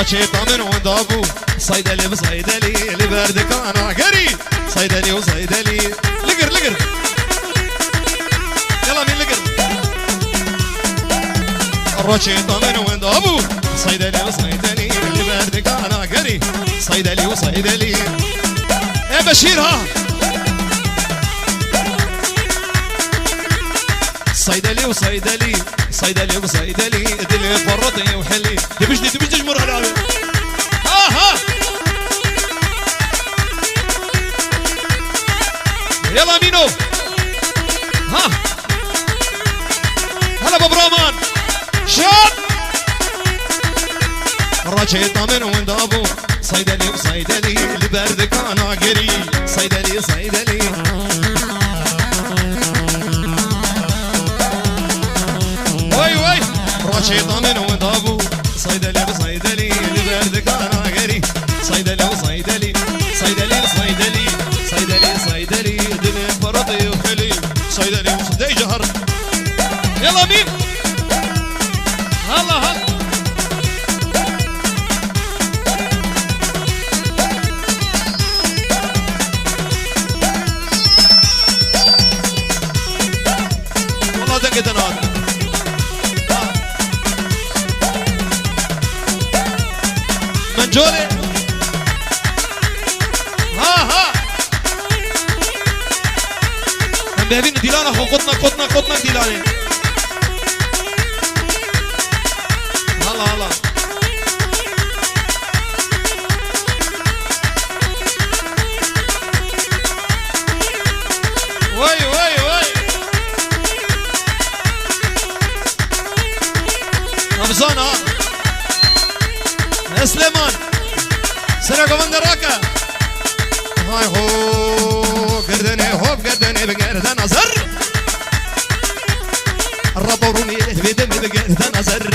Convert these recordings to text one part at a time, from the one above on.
رشيطة من وندابو صيدلي بصيدلي اللي بردك انا قري صيدلي وصيدلي لقر لقر يلا مين لقر رشيطة من وندابو صيدلي وصيدلي اللي بردك انا قري صيدلي وصيدلي يا بشير ها صيدلي وصيدلي صيدلي وصيدلي دلي فرطي وحلي تبجدي تجمر هلاوي ها يلا مينو ها هلا ببرامان شاد رجيطة من وندابو صيدلي وصيدلي اللي بردك انا قري صيدلي صيدلي رشيطة من وندابو صيدلي بصيدلي اللي بردك انا قري صيدلي وصيدلي صيدلي صيدلي صيدلي صيدلي دنيا فرطي وحلي صيدلي وصيدلي جهر يلا مين هلا هلا والله دقت انا جولي ها هم بيبين ديلانا خو قطنا ديلاني هلا وي رمزانا سليمان سرقوا من دراكة هاي هو قردني هوب قردني بقرد نظر الربوروني بدم بقرد نظر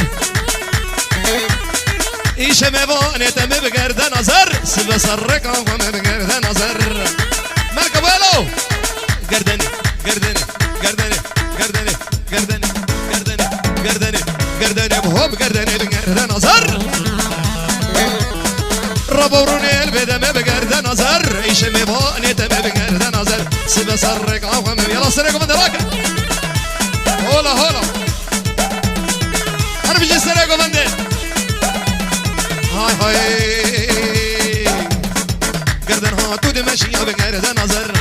ايش مبوني تم بقرد نظر سبسرقهم بقرد نظر مالك ابوالو قردني قردني قردني قردني قردني قردني قردني قردني بهوب قردني بقرد نظر ربوروني البدم بقرد نظر ايش مبوني تم بقرد نظر سبسرق عوام يلا سرقوا من دراكة هولا انا بجي سرقوا من دي هاي قردن هاتو دي ماشية بقرد نظر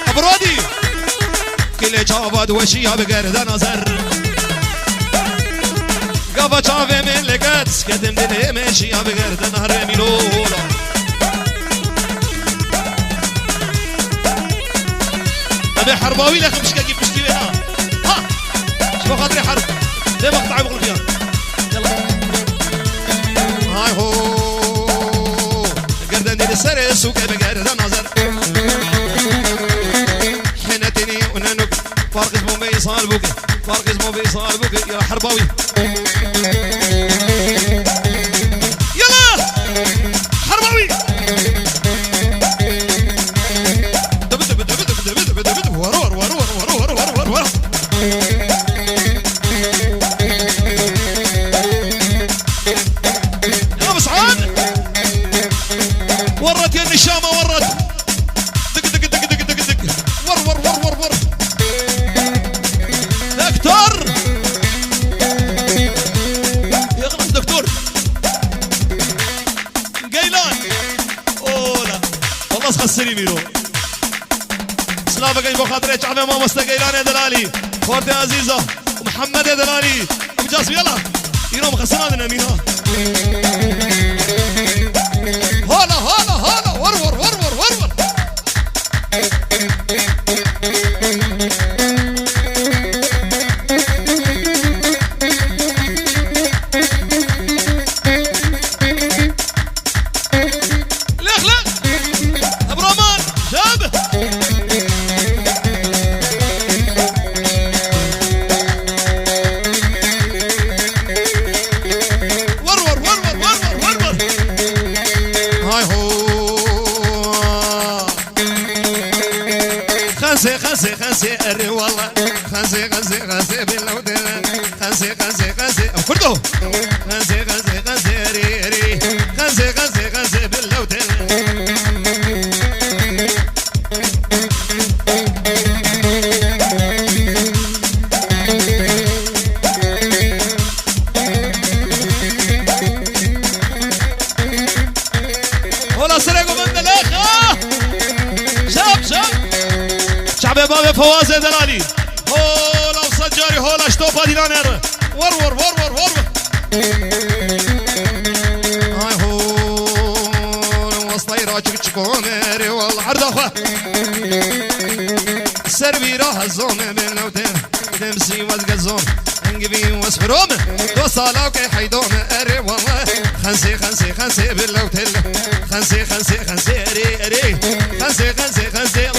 ابرودي كل جابد وشية بقرد نظر قفا شافي من لقات كتم دي ماشية بقرد نهر ميلولا ابي حرباوي لك مش كاكي بشتي بها ها شو خاطري حرب ليه مقطع بقول فيها يلا هاي هو قردن دي السري سوق بقرد نظر حنتني وننك فارق اسمه بيصال بوكي فارق اسمه بيصال بوكي يلا حرباوي يلا حرباوي ورا يلا مسعود ورت يا النشامة ورت دق دق دق دق دق دق ور دكتور يغلط دكتور قيلان اولا والله خسري ميرو سلافك ايش بخاطر ايش عمي ماما قيلان يا دلالي خورتي عزيزة ومحمد يا دلالي ابو جاسم يلا ينوم خسران مينا هلا ور خسي اري والله خسي بالله خسي فردو خسي اري بابا فواز دلالي هولا وسجاري هولا شطوبة دينانير ور ور ور ور ور هاي هول وسطيرا تشكوميري والله عرض اخوة سربي راح الزوم من لوتين تمسي وزقزوم انقبي واسفروم دوصالا وكي حيدوم اري والله خنسي خنسي خنسي باللوتين خنسي خنسي خنسي اري اري خنسي خنسي خنسي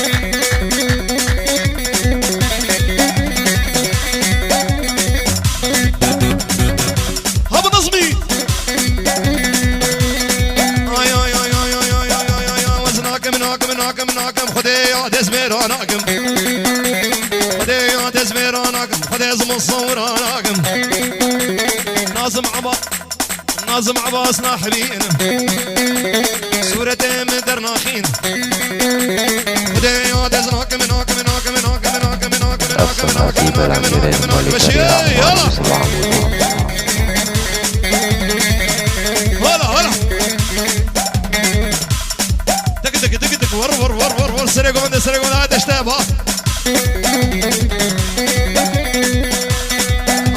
نازم عباس ناحبين سورة مدر ناخين وديو دزناك مناك مناك مناك مناك مناك مناك مناك مناك مناك مناك بشي يلا هلا هلا دق دق دق دق ور ور ور ور ور سرقون سرقون هذا اشتبه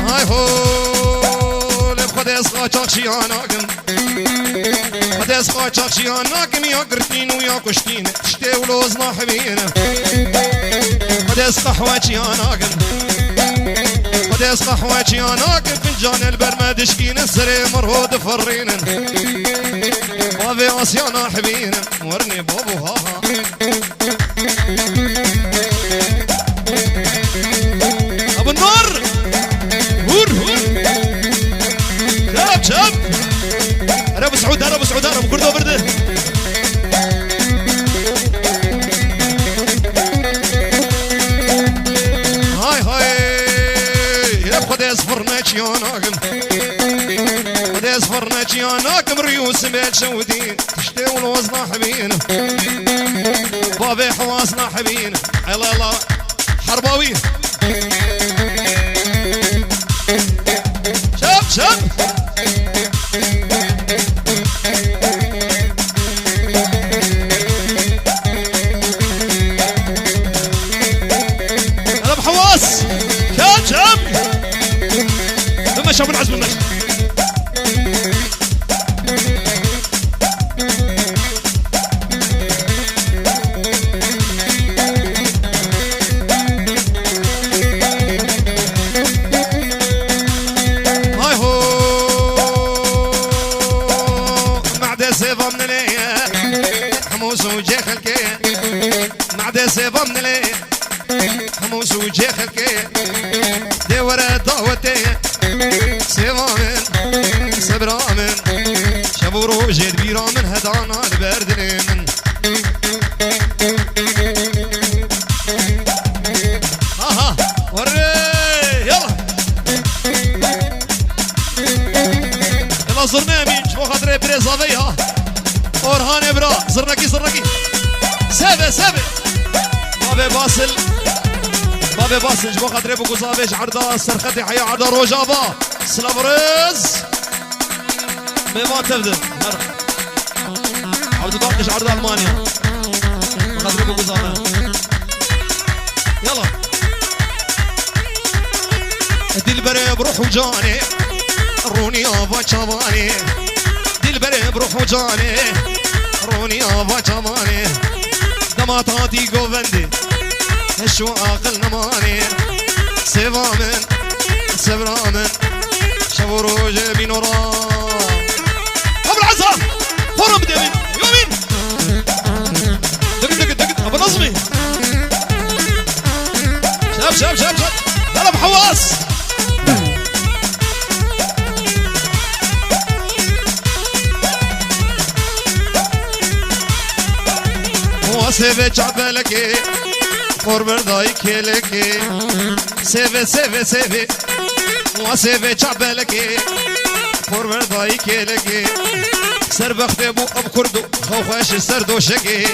هاي هو چاکشیاناکم حدث خا چاکشیاناکم یا گرتین و یا کشتین شتی و لوز ناحبینم حدث قحوه چیاناکم حدث قحوه چیاناکم فنجان البرمدشکین سری مرهود فرینن بابي آسيا ناحبینم ورني بابو هاها ابو النور هور هور شاب انا ابو سعود انا ابو سعود انا ابو كردو برده هاي هاي يا خد اصفرنا شياناكم خد اصفرنا شياناكم ريوس بيت شودين تشتي ولوزنا حبين بابي حواسنا حبين الله الله حرباوي شاب شاب شاب العزم الناس هاي هو معدة سيفا من ليه حموس وجه خلكيه معدة سيفا من ليه حموس وجه خلكيه دي ورا دعوتيه سيفامن سبرامن شبورو جيد بيرامن هدانا البردلين ها وري يلا يلا زرنا مين شو خاطري بريزافيها اورهان برا زرنكي زرنكي سابه سابه بابي باصل بابي باصل جبو خاطري بو قزابيش عرضا سرختي حيا عرضا روجابا سلابرز ما تبدأ عاود باقيش عرض المانيا خاطري بو قزابه يلا دلبري بروح وجاني روني ابا شباني دلبري بروح وجاني روني ابا شباني دماتاتي قوفندي هشو عاقل نماني سيفامن سبرامن شبورو جيبي نورا ابو العزام فرم ديمين يومين دق دق دق ابو نظمي شاب شاب شاب شاب هلا بحواس هو سيفي شعبلكي فوربرداي كيلكي سيفي سيفي سيفي وسيفي شعبلكي فوربرداي كيلكي سر بختي ابو اب كردو خوخاش سردو شكي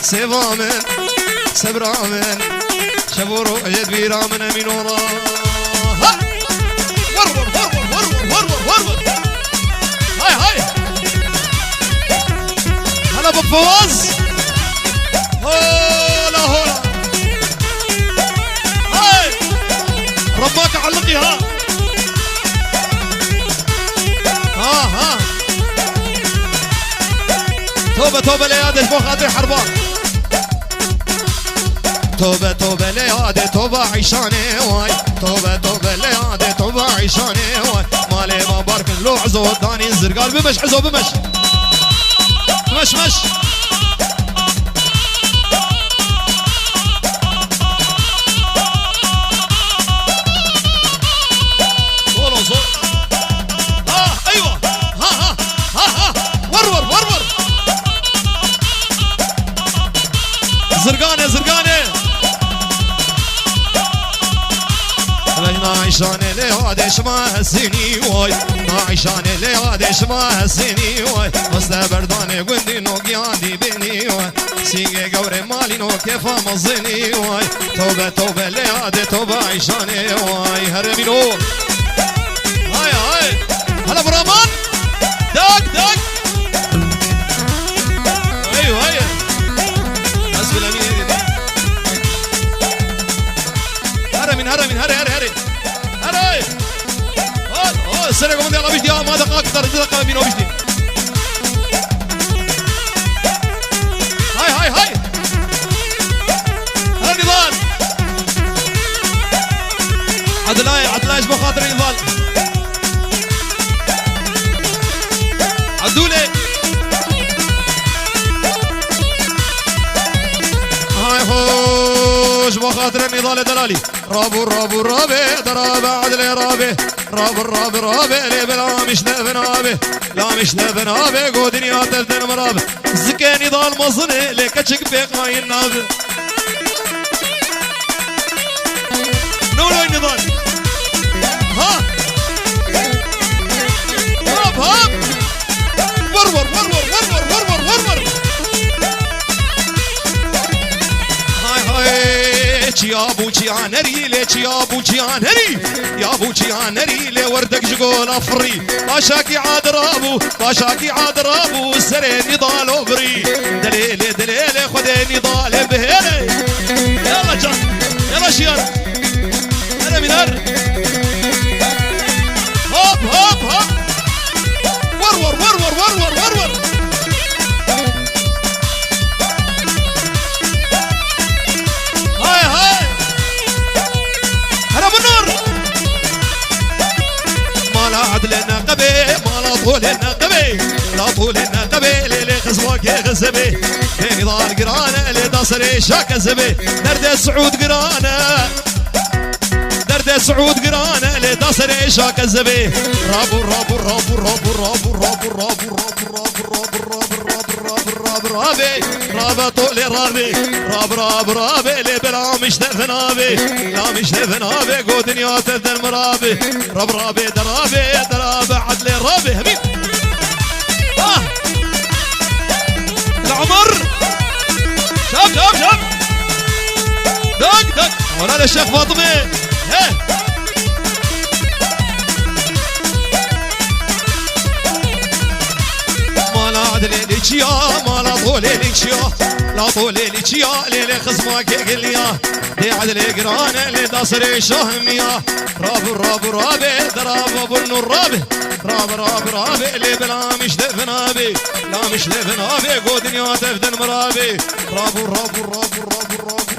سيفامن سبرامن شبورو اجد بيرامن امين ورا ورور ورور ورور ورور ورور هاي هاي هلا بفواز هولا هولا توبة توبة ليادي بو خاطري حربان توبة توبة ليادي توبة عيشاني واي توبة توبة ليادي توبة عيشاني واي مالي ما باركن لو عزو داني الزرقال بمش عزو بمش مش مش زرقانه زرقانه ما عيشانه لهادش ما هسيني واي ما عيشانه لهادش ما هسيني واي مستبردانه قندي نوقياندي بيني واي سيجي قوري مالي نو كيفا مزيني واي توبه توبه لهاده توبه عيشانه واي هرمينو هاي هاي هلا برامان داك داك ايوه هاي حسب الامين هرمين هرمين هري هري هري هري اوه السرقه من يلا بيجي ما دقائق اكثر دقائق مين وبيجي هاي هاي هاي هلا نضال عدلاي عدلاي ايش بخاطر نضال عدولي هاي خوش بخاطر النضال دلالي رابو رابو رابي درابة عدلي رابي رابو رابي رابي لي بلا مش نبنابي لا مش نبنابي قو دنيا تفدن مرابي زكي نضال مصني ليك اتشك بيق هاي النابي نولو النضال ها هاب هاب ورور ورور ورور ورور ورور هاي هاي يا ابو جيانري ليش يا ابو جيانري يا ابو جيانري لي وردك جقول افري باشاكي عاد رابو باشاكي عاد رابو سري نضال وبري دليلي دليلي خذي نضال بهيلي يلا جان يلا شيار انا من هر هوب هوب هوب ورور ورور ورور ورور هاي هاي هرب النور ما لا عدل النقبي ما لا طول النقبي لا طول النقبي ليلي خزوك يغزبي بيني ضال قرانه اللي داصري شاك زبي درد سعود قرانه درد سعود قرانه اللي داصري شاك زبي رابو رابو رابو رابو رابو رابو رابو رابي رابا طولي رابي راب راب رابي لي بلا مش تفنابي لا مش تفنابي قو دنيا تفدن مرابي راب رابي درابي درابي عدلي رابي حبيب العمر شاب شاب شاب دق دق ولا الشيخ فاطمه هيه عدلي ليشيا ما لا طولي ليشيا لا طولي ليشيا ليلي خصمك يقليا دي عدلي قرانه اللي داصري شهميا راب راب رابي دراب ابو النور رابي راب راب رابي اللي بلا مش دفنابي لا مش دفنابي قو دنيا تفدن مرابي راب راب راب راب راب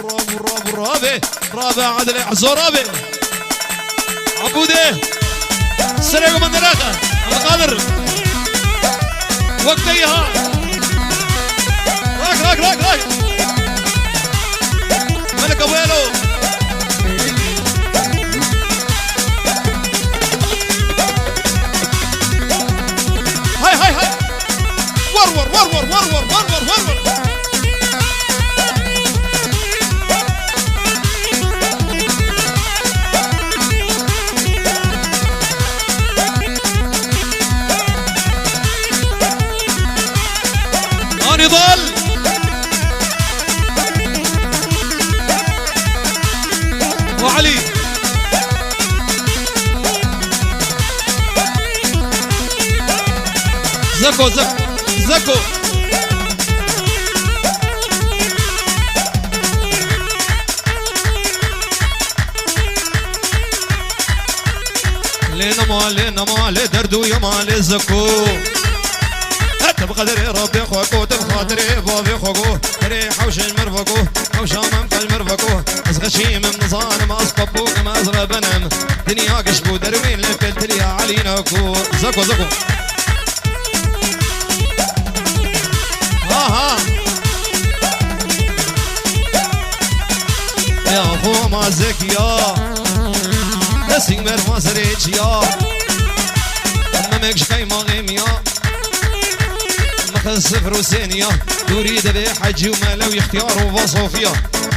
راب راب رابي رابي عدلي عزو رابي عبودي السلام من دراخه انا قادر وقتيها راك راك راك راك ملك ابويلو هاي هاي هاي ورور ورور ورور ورور ورور نضال وعلي زكو زكو زكو لينا مال دردو يا مال زكو هات تبقدري ربي خوكو تبخاطري بابي خوكو تري حوش المرفقو حوش امام المرفقو ازغشي من نظام اسقبو كما ازغى بنم دنيا قشبو دروين لفلت لي عليناكو زكو زكو ها يا اخو ما زكيا اسيق مرفا سريجيا مكش قيمة غيميا مخل صفر وسينيا يريد بي حجي ومالو يختيار وفصوفيا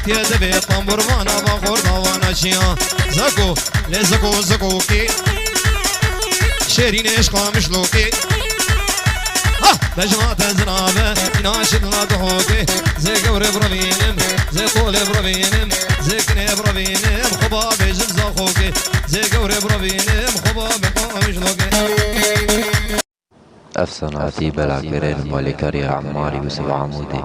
تياد بي طنبور وانا بغور وانا شيا زكو لي زكو زكوكي شيرين عشقا مشلوكي بجمعت زرابة ناشد لا ضحوكي زي قوري بربينم زي طولي بربينم زي كني بربينم خبابي جمز اخوكي زي قوري بربينم خبابي مشلوكي أفسنا عتيب العكرين مالكاريا عماري يوسف عمودي